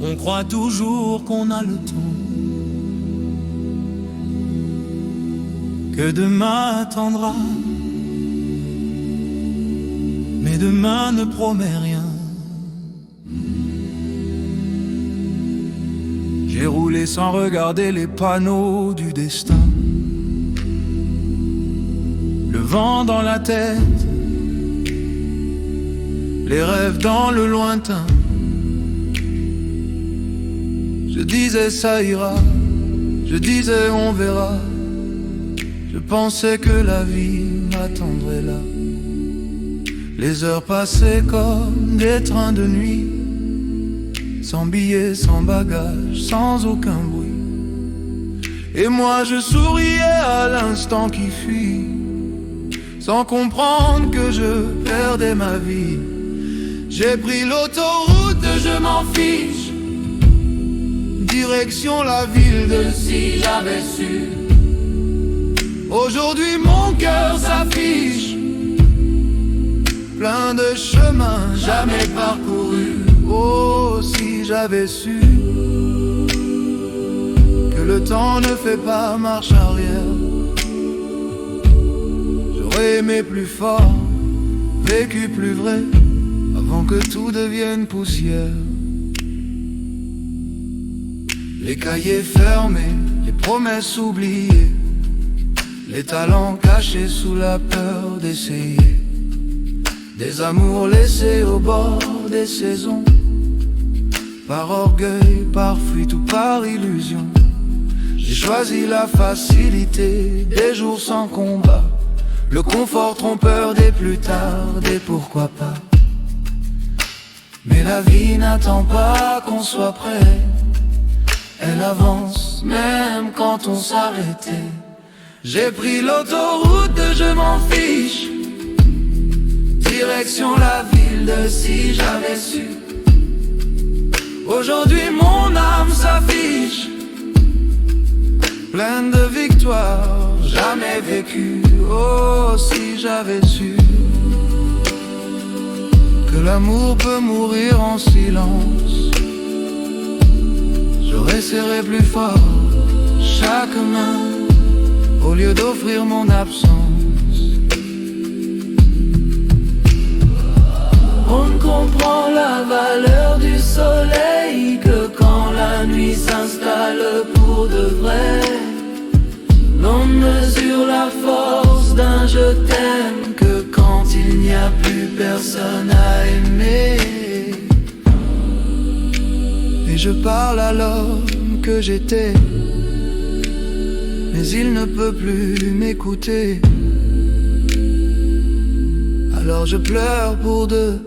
On croit toujours qu'on a le temps, que demain attendra. Mais demain ne promet rien. J'ai roulé sans regarder les panneaux du destin. Le vent dans la tête, les rêves dans le lointain. Je disais ça ira, je disais on verra. Je pensais que la vie m'attendrait là. Les heures passaient comme des trains de nuit, sans billets, sans bagages, sans aucun bruit. Et moi je souriais à l'instant qui fuit, sans comprendre que je perdais ma vie. J'ai pris l'autoroute, je m'en fiche, direction la ville de si j'avais su. Aujourd'hui mon cœur s'affiche, plein de chemins jamais parcourus. Oh, si j'avais su que le temps ne fait pas marche arrière, j'aurais aimé plus fort, vécu plus vrai, avant que tout devienne poussière. Les cahiers fermés, les promesses oubliées, les talents cachés sous la peur d'essayer, des amours laissés au bord des saisons, par orgueil, par fuite ou par illusion. J'ai choisi la facilité des jours sans combat, le confort trompeur des plus tard, des pourquoi pas. Mais la vie n'attend pas qu'on soit prêt, elle avance même quand on s'arrêtait. J'ai pris l'autoroute, je m'en fiche, direction la ville de si j'avais su. Aujourd'hui mon âme s'affiche, pleine de victoires jamais vécues. Oh, si j'avais su que l'amour peut mourir en silence, j'aurais serré plus fort chaque main au lieu d'offrir mon absence. On ne comprend la valeur du soleil que quand la nuit s'installe pour de vrai. L'on mesure la force d'un je t'aime que quand il n'y a plus personne à aimer. Et je parle à l'homme que j'étais, mais il ne peut plus m'écouter. Alors je pleure pour deux,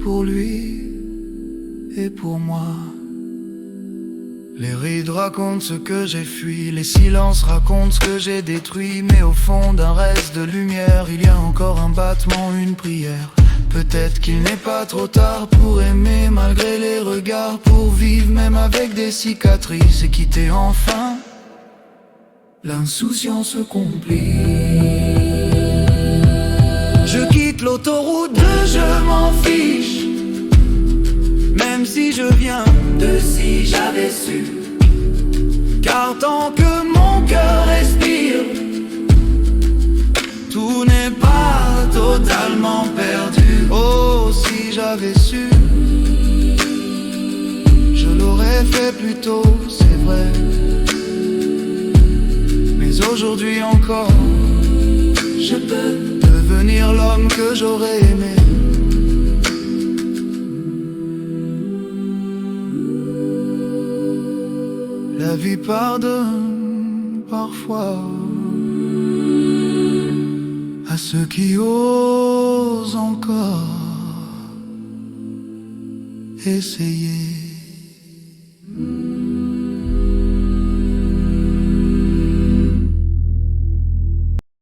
pour lui et pour moi. Les rides racontent ce que j'ai fui, les silences racontent ce que j'ai détruit. Mais au fond d'un reste de lumière, il y a encore un battement, une prière. Peut-être qu'il n'est pas trop tard pour aimer malgré les regards, pour vivre même avec des cicatrices et quitter enfin l'insouciance complice. Je quitte l'autoroute de je m'en fiche, même si je viens de si j'avais su. Car tant que mon cœur respire, tout n'est pas totalement perdu. Oh, si j'avais su, je l'aurais fait plus tôt, c'est vrai. Mais aujourd'hui encore, je peux devenir l'homme que j'aurais aimé. La vie pardonne parfois à ceux qui osent encore essayer.